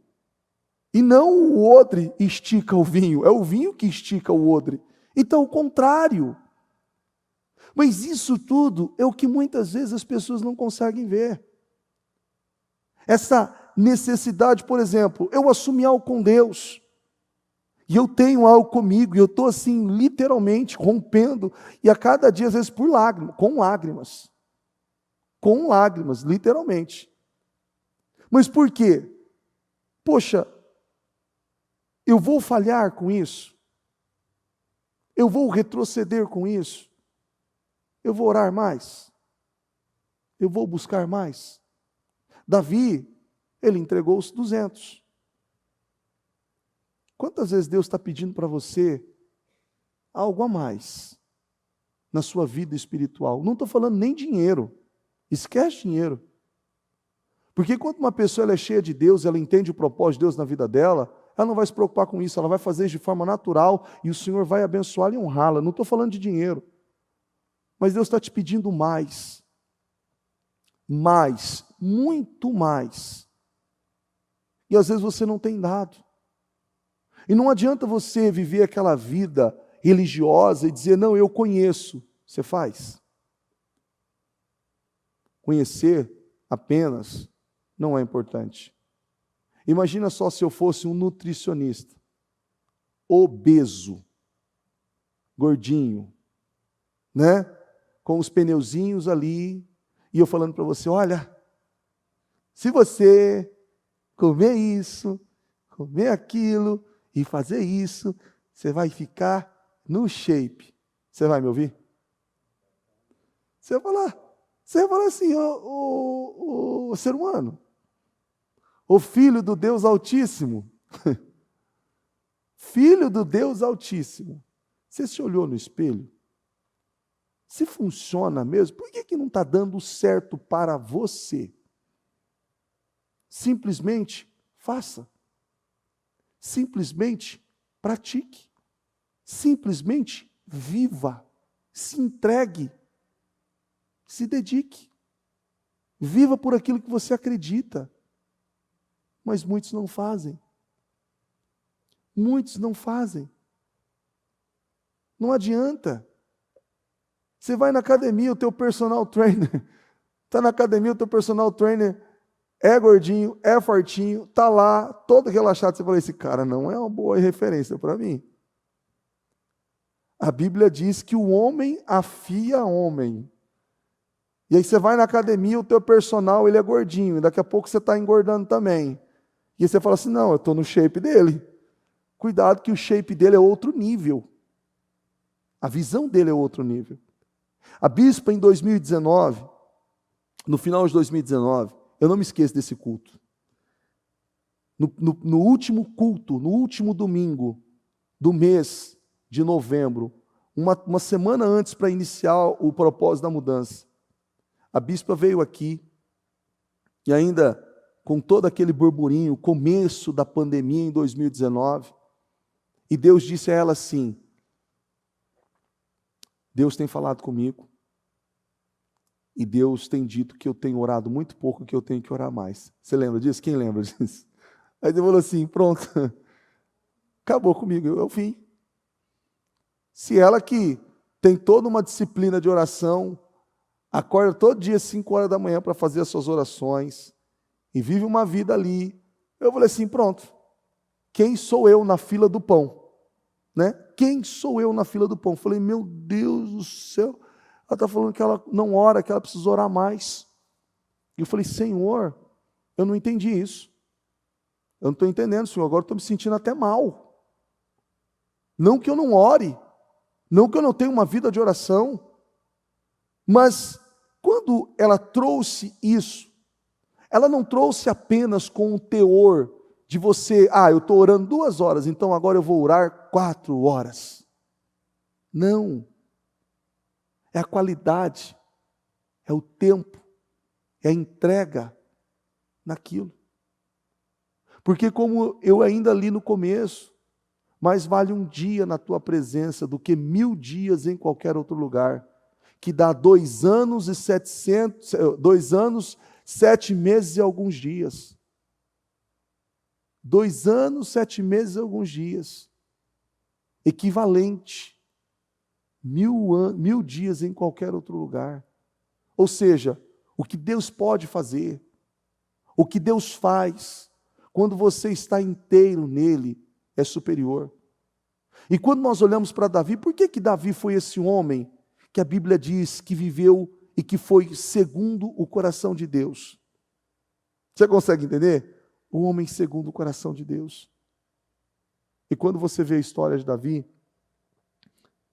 E não o odre estica o vinho, é o vinho que estica o odre. Então, o contrário. Mas isso tudo é o que muitas vezes as pessoas não conseguem ver. Essa necessidade, por exemplo, eu assumi algo com Deus, e eu tenho algo comigo, e eu estou assim, literalmente, rompendo, e a cada dia, às vezes, com lágrimas, literalmente. Mas por quê? Poxa, eu vou falhar com isso? Eu vou retroceder com isso? Eu vou orar mais? Eu vou buscar mais? Davi, ele entregou os 200. Quantas vezes Deus está pedindo para você algo a mais na sua vida espiritual? Não estou falando nem dinheiro. Esquece dinheiro. Porque quando uma pessoa ela é cheia de Deus, ela entende o propósito de Deus na vida dela, ela não vai se preocupar com isso, ela vai fazer isso de forma natural e o Senhor vai abençoá-la e honrá-la. Não estou falando de dinheiro. Mas Deus está te pedindo mais. Mais, muito mais. E às vezes você não tem dado. E não adianta você viver aquela vida religiosa e dizer, não, eu conheço. Você faz. Conhecer apenas não é importante. Imagina só se eu fosse um nutricionista, obeso, gordinho, né? Com os pneuzinhos ali, e eu falando para você, olha, se você comer isso, comer aquilo e fazer isso, você vai ficar no shape. Você vai me ouvir? Você vai falar assim, o ser humano, o Filho do Deus Altíssimo, Filho do Deus Altíssimo, você se olhou no espelho? Se funciona mesmo, por que não está dando certo para você? Simplesmente faça. Simplesmente pratique. Simplesmente viva, se entregue, se dedique. Viva por aquilo que você acredita. Mas muitos não fazem. Muitos não fazem. Não adianta. Você vai na academia, o teu personal trainer, está na academia, o teu personal trainer é gordinho, é fortinho, está lá, todo relaxado. Você fala, esse cara não é uma boa referência para mim. A Bíblia diz que o homem afia homem. E aí você vai na academia, o teu personal, ele é gordinho, e daqui a pouco você está engordando também. E aí você fala assim, não, eu estou no shape dele. Cuidado que o shape dele é outro nível. A visão dele é outro nível. A bispa em 2019, no final de 2019, eu não me esqueço desse culto. No último culto, no último domingo do mês de novembro, uma semana antes para iniciar o propósito da mudança, a bispa veio aqui e ainda com todo aquele burburinho, o começo da pandemia em 2019, e Deus disse a ela assim, Deus tem falado comigo, e Deus tem dito que eu tenho orado muito pouco, que eu tenho que orar mais. Você lembra disso? Quem lembra disso? Aí Deus falou assim, pronto, acabou comigo, eu vim. Se ela que tem toda uma disciplina de oração, acorda todo dia às 5 horas da manhã para fazer as suas orações, e vive uma vida ali, eu falei assim, pronto, quem sou eu na fila do pão? Né? Quem sou eu na fila do pão? Eu falei, meu Deus do céu, ela está falando que ela não ora, que ela precisa orar mais. E eu falei, Senhor, eu não entendi isso. Eu não estou entendendo, Senhor, agora estou me sentindo até mal. Não que eu não ore, não que eu não tenha uma vida de oração, mas quando ela trouxe isso, ela não trouxe apenas com o teor de você, eu estou orando 2 horas, então agora eu vou orar 4 horas. Não. É a qualidade, é o tempo, é a entrega naquilo. Porque como eu ainda li no começo, mais vale um dia na tua presença do que 1000 dias em qualquer outro lugar, que dá 2 anos, 7 meses e alguns dias. 2 anos, 7 meses e alguns dias. Equivalente. 1000 dias em qualquer outro lugar. Ou seja, o que Deus pode fazer, o que Deus faz, quando você está inteiro nele, é superior. E quando nós olhamos para Davi, por que Davi foi esse homem que a Bíblia diz que viveu e que foi segundo o coração de Deus? Você consegue entender? O homem segundo o coração de Deus. E quando você vê a história de Davi,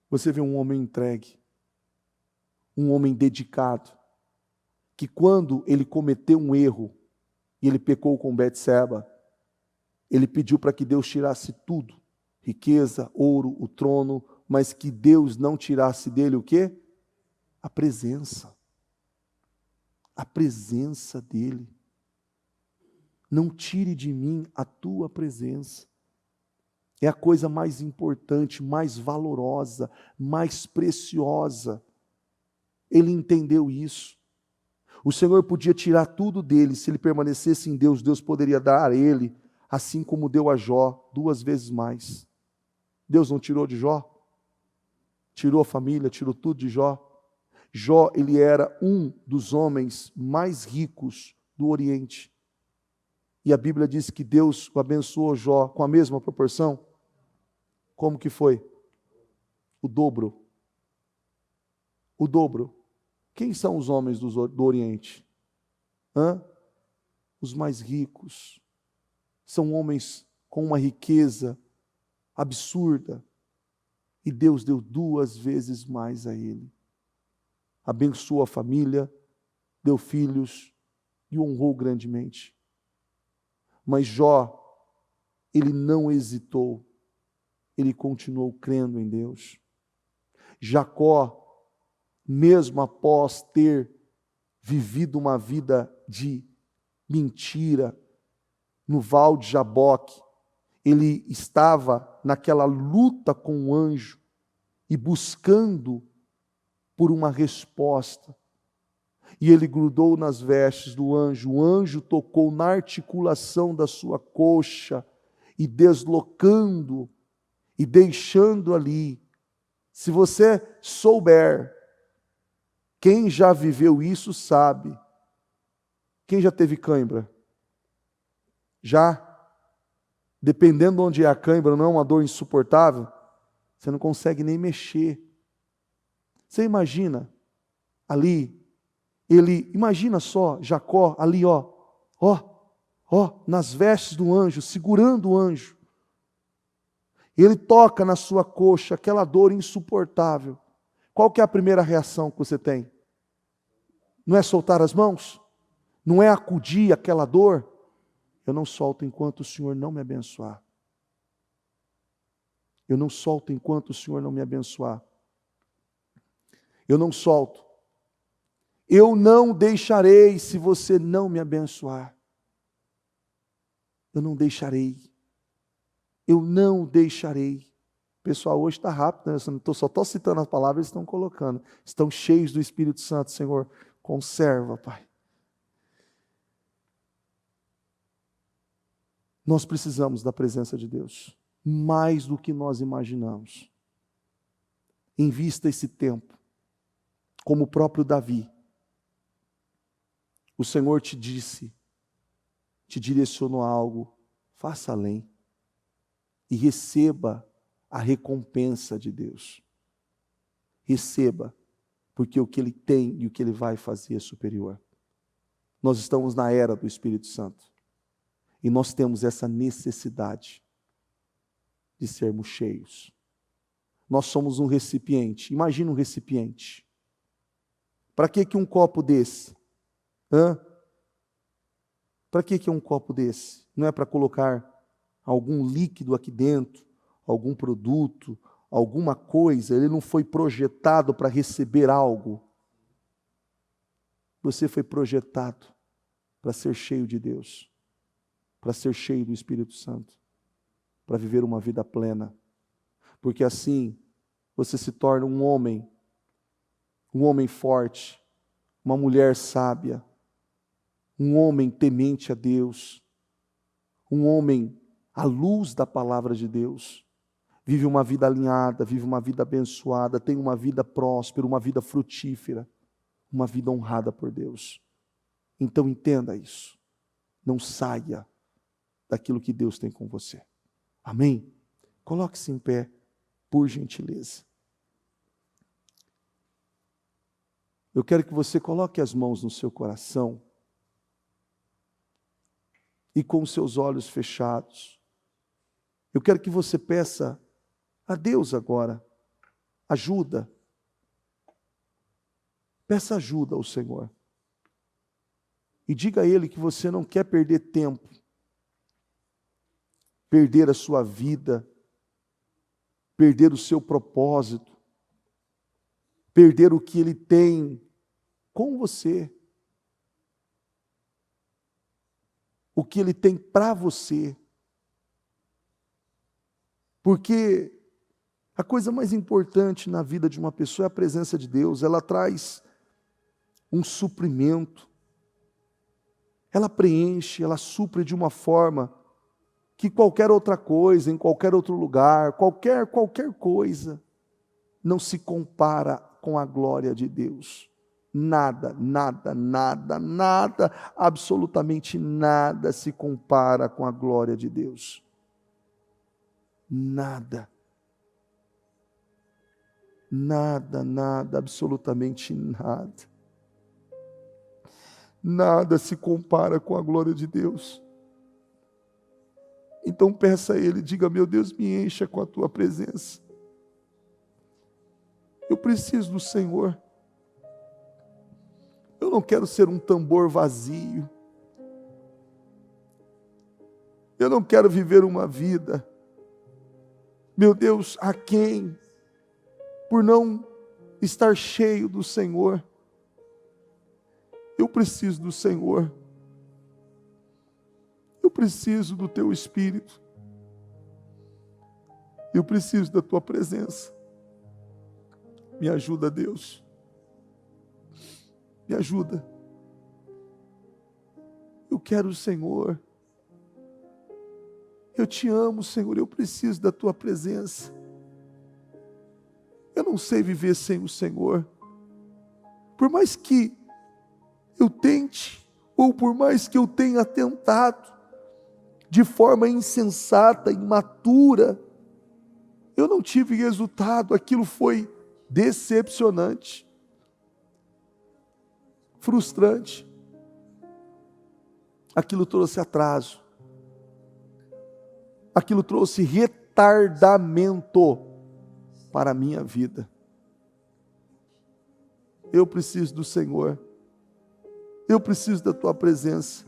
você vê um homem entregue, um homem dedicado, que quando ele cometeu um erro, e ele pecou com Betseba, ele pediu para que Deus tirasse tudo, riqueza, ouro, o trono, mas que Deus não tirasse dele o quê? A presença. A presença dele. Não tire de mim a tua presença. É a coisa mais importante, mais valorosa, mais preciosa. Ele entendeu isso. O Senhor podia tirar tudo dele, se ele permanecesse em Deus, Deus poderia dar a ele, assim como deu a Jó, 2 vezes mais. Deus não tirou de Jó? Tirou a família, tirou tudo de Jó. Jó, ele era um dos homens mais ricos do Oriente. E a Bíblia diz que Deus abençoou Jó com a mesma proporção. Como que foi? O dobro. O dobro. Quem são os homens do Oriente? Os mais ricos. São homens com uma riqueza absurda. E Deus deu 2 vezes mais a ele. Abençoou a família, deu filhos e o honrou grandemente. Mas Jó, ele não hesitou, ele continuou crendo em Deus. Jacó, mesmo após ter vivido uma vida de mentira no val de Jaboque, ele estava naquela luta com o anjo e buscando por uma resposta. E ele grudou nas vestes do anjo. O anjo tocou na articulação da sua coxa e deslocando e deixando ali. Se você souber, quem já viveu isso sabe. Quem já teve cãibra? Já? Dependendo de onde é a cãibra, não é uma dor insuportável? Você não consegue nem mexer. Você imagina ali, imagina só, Jacó ali, nas vestes do anjo, segurando o anjo. Ele toca na sua coxa, aquela dor insuportável. Qual que é a primeira reação que você tem? Não é soltar as mãos? Não é acudir aquela dor? Eu não solto enquanto o Senhor não me abençoar. Eu não solto enquanto o Senhor não me abençoar. Eu não solto. Eu não deixarei se você não me abençoar. Eu não deixarei. Eu não deixarei. O pessoal hoje está rápido, né? Só estou citando as palavras, eles estão colocando. Estão cheios do Espírito Santo, Senhor. Conserva, Pai. Nós precisamos da presença de Deus, mais do que nós imaginamos. Invista esse tempo, como o próprio Davi. O Senhor te disse, te direcionou a algo, faça além e receba a recompensa de Deus. Receba, porque o que Ele tem e o que Ele vai fazer é superior. Nós estamos na era do Espírito Santo. E nós temos essa necessidade de sermos cheios. Nós somos um recipiente. Imagina um recipiente. Para que um copo desse? Para que um copo desse? Não é para colocar algum líquido aqui dentro, algum produto, alguma coisa. Ele não foi projetado para receber algo. Você foi projetado para ser cheio de Deus. Para ser cheio do Espírito Santo, para viver uma vida plena, porque assim você se torna um homem forte, uma mulher sábia, um homem temente a Deus, um homem à luz da palavra de Deus, vive uma vida alinhada, vive uma vida abençoada, tem uma vida próspera, uma vida frutífera, uma vida honrada por Deus. Então entenda isso, não saia daquilo que Deus tem com você. Amém? Coloque-se em pé, por gentileza. Eu quero que você coloque as mãos no seu coração e com os seus olhos fechados. Eu quero que você peça a Deus agora ajuda. Peça ajuda ao Senhor. E diga a Ele que você não quer perder tempo, perder a sua vida, perder o seu propósito, perder o que Ele tem com você, o que Ele tem para você. Porque a coisa mais importante na vida de uma pessoa é a presença de Deus. Ela traz um suprimento, ela preenche, ela supre de uma forma que qualquer outra coisa, em qualquer outro lugar, qualquer coisa, não se compara com a glória de Deus. Nada, absolutamente nada se compara com a glória de Deus. Nada, absolutamente nada. Nada se compara com a glória de Deus. Então peça a Ele, diga: meu Deus, me encha com a Tua presença. Eu preciso do Senhor. Eu não quero ser um tambor vazio. Eu não quero viver uma vida, meu Deus, aquém, por não estar cheio do Senhor. Eu preciso do Senhor. Eu preciso do Teu Espírito. Eu preciso da tua presença. Me ajuda, Deus. Me ajuda. Eu quero o Senhor. Eu te amo, Senhor. Eu preciso da tua presença. Eu não sei viver sem o Senhor. Por mais que eu tente, ou por mais que eu tenha tentado, de forma insensata, imatura, eu não tive resultado. Aquilo foi decepcionante, frustrante. Aquilo trouxe atraso. Aquilo trouxe retardamento para a minha vida. Eu preciso do Senhor. Eu preciso da tua presença.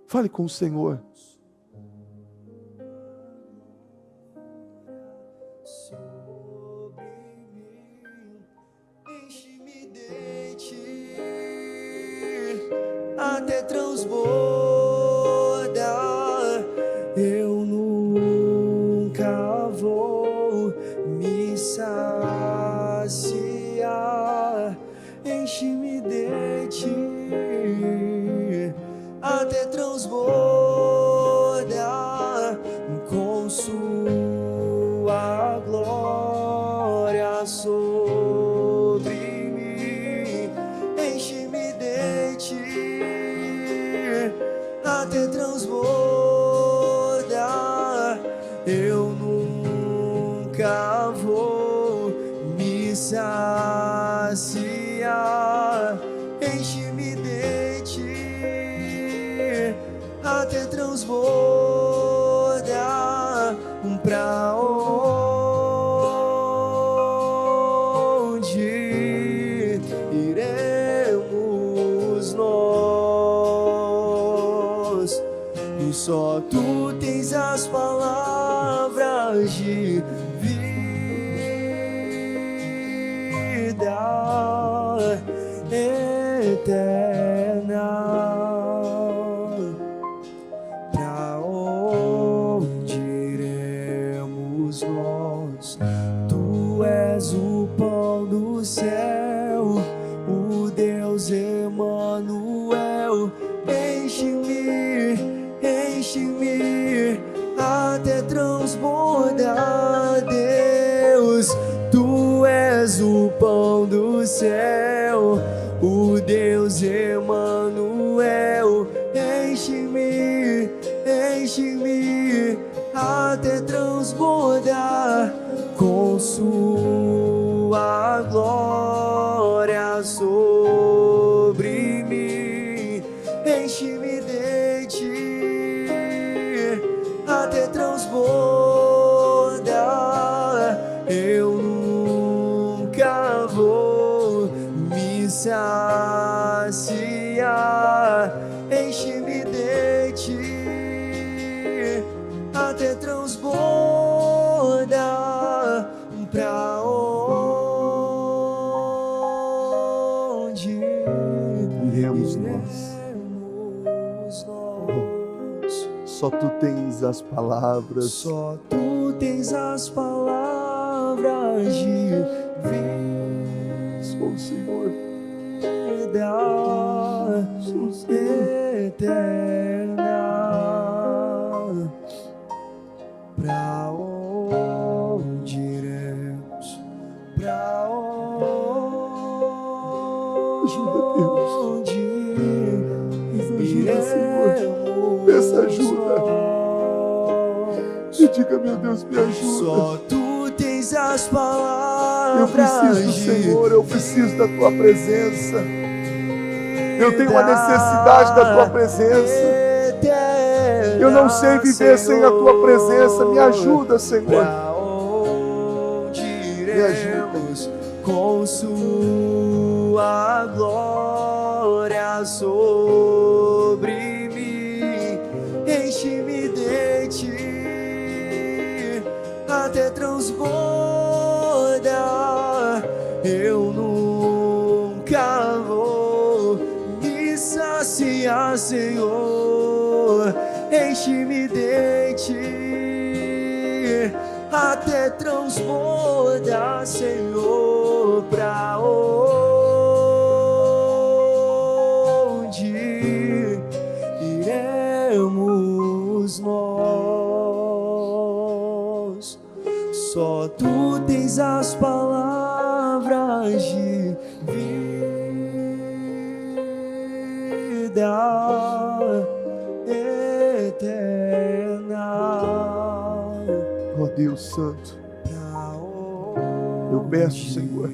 Fale com o Senhor. Sobre mim, enche-me de ti, até transbordar. Eu nunca vou me saciar. Enche-me de ti, até transbordar com sua glória sobre mim. Enche-me de ti, até transbordar. Eu nunca vou me saciar. Enche-me de ti, até transbordar. Pra onde iremos nós? E só tu tens as palavras de vida eterna. Pra onde iremos nós? Tu és o pão do céu, o Deus Emanuel. Enche-me, enche-me até transbordar, Deus. Tu és o pão do céu, o Deus Emanuel. Enche-me, enche-me até transbordar com sua glória sobre mim. Enche-me de ti, até transbordar. Eu nunca vou me saciar. Enche-me de ti, até transbordar. Pra onde Iremos nós. Só tu tens as palavras. Só tu tens as palavras de Sou o Senhor. vida eterna. Pra onde iremos? Pra Ajuda, Deus. onde Nos ajuda, Senhor. iremos Peça ajuda. nós? E diga, meu Deus, me ajuda. Só tu tens as Eu palavras preciso do de Senhor, eu preciso da tua presença. Eu tenho uma necessidade da tua presença. Eu não sei viver sem a tua presença. Me ajuda, Senhor. Pra onde iremos com sua glória sobre mim? Enche-me de ti, até transbordar. Eu nunca vou me saciar, Senhor. Enche-me de ti, até transbordar, Senhor, pra onde iremos nós? Só Tu tens as palavras de vida eterna. Ó Deus Santo, eu peço, Senhor,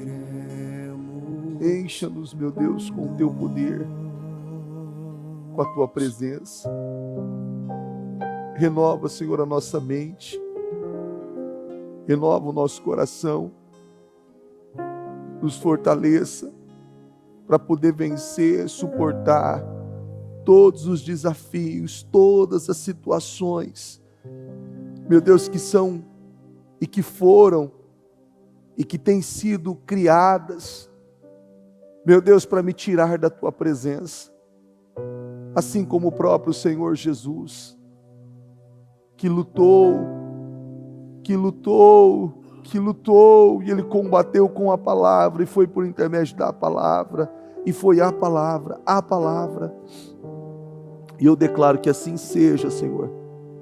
encha-nos, meu Deus, com o Teu poder, com a Tua presença. Renova, Senhor, a nossa mente, renova o nosso coração, nos fortaleça para poder vencer, suportar todos os desafios, todas as situações, meu Deus, que são e que foram e que têm sido criadas, meu Deus, para me tirar da Tua presença, assim como o próprio Senhor Jesus, que lutou, e Ele combateu com a palavra, e foi por intermédio da palavra, e foi a palavra, e eu declaro que assim seja, Senhor,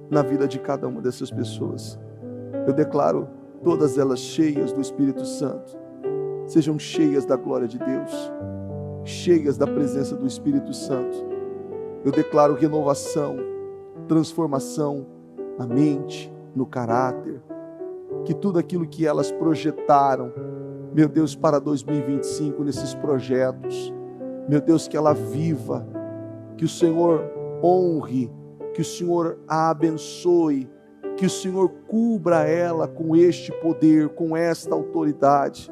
na vida de cada uma dessas pessoas. Eu declaro todas elas cheias do Espírito Santo, sejam cheias da glória de Deus, cheias da presença do Espírito Santo. Eu declaro renovação, transformação na mente, no caráter, que tudo aquilo que elas projetaram, meu Deus, para 2025, nesses projetos, meu Deus, que ela viva, que o Senhor honre, que o Senhor a abençoe, que o Senhor cubra ela com este poder, com esta autoridade,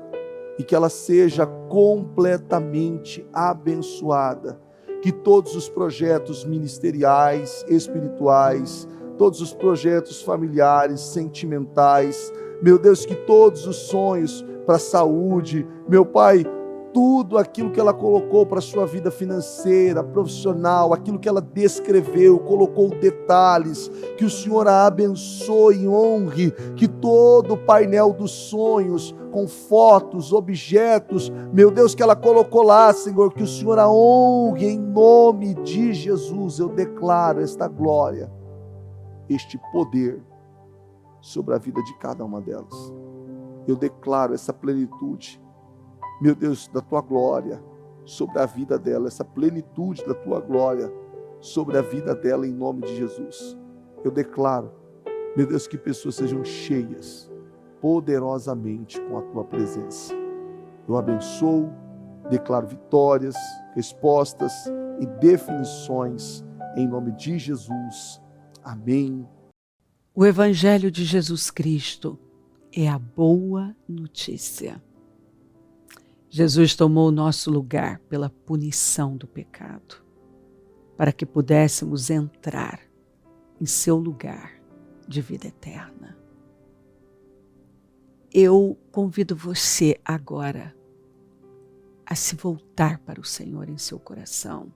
e que ela seja completamente abençoada, que todos os projetos ministeriais, espirituais, todos os projetos familiares, sentimentais, meu Deus, que todos os sonhos para a saúde, meu Pai, tudo aquilo que ela colocou para a sua vida financeira, profissional, aquilo que ela descreveu, colocou detalhes, que o Senhor a abençoe e honre, que todo o painel dos sonhos, com fotos, objetos, meu Deus, que ela colocou lá, Senhor, que o Senhor a honre em nome de Jesus. Eu declaro esta glória, este poder sobre a vida de cada uma delas. Eu declaro essa plenitude, meu Deus, da Tua glória sobre a vida dela, essa plenitude da Tua glória sobre a vida dela, em nome de Jesus. Eu declaro, meu Deus, que pessoas sejam cheias poderosamente com a Tua presença. Eu abençoo, declaro vitórias, respostas e definições em nome de Jesus. Amém. O Evangelho de Jesus Cristo é a boa notícia. Jesus tomou o nosso lugar pela punição do pecado, para que pudéssemos entrar em seu lugar de vida eterna. Eu convido você agora a se voltar para o Senhor em seu coração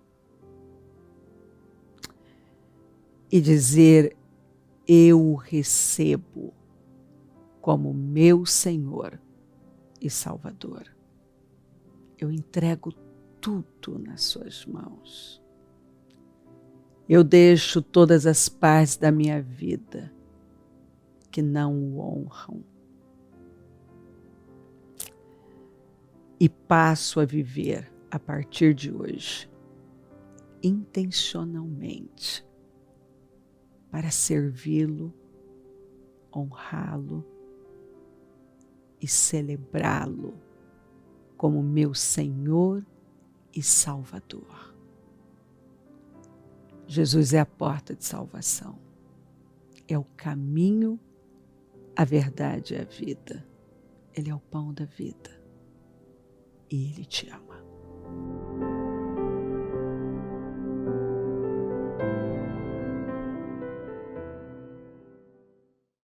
e dizer: eu o recebo como meu Senhor e Salvador. Eu entrego tudo nas suas mãos. Eu deixo todas as partes da minha vida que não o honram e passo a viver a partir de hoje intencionalmente para servi-lo, honrá-lo e celebrá-lo como meu Senhor e Salvador. Jesus é a porta de salvação, é o caminho, a verdade e a vida. Ele é o pão da vida e Ele te ama.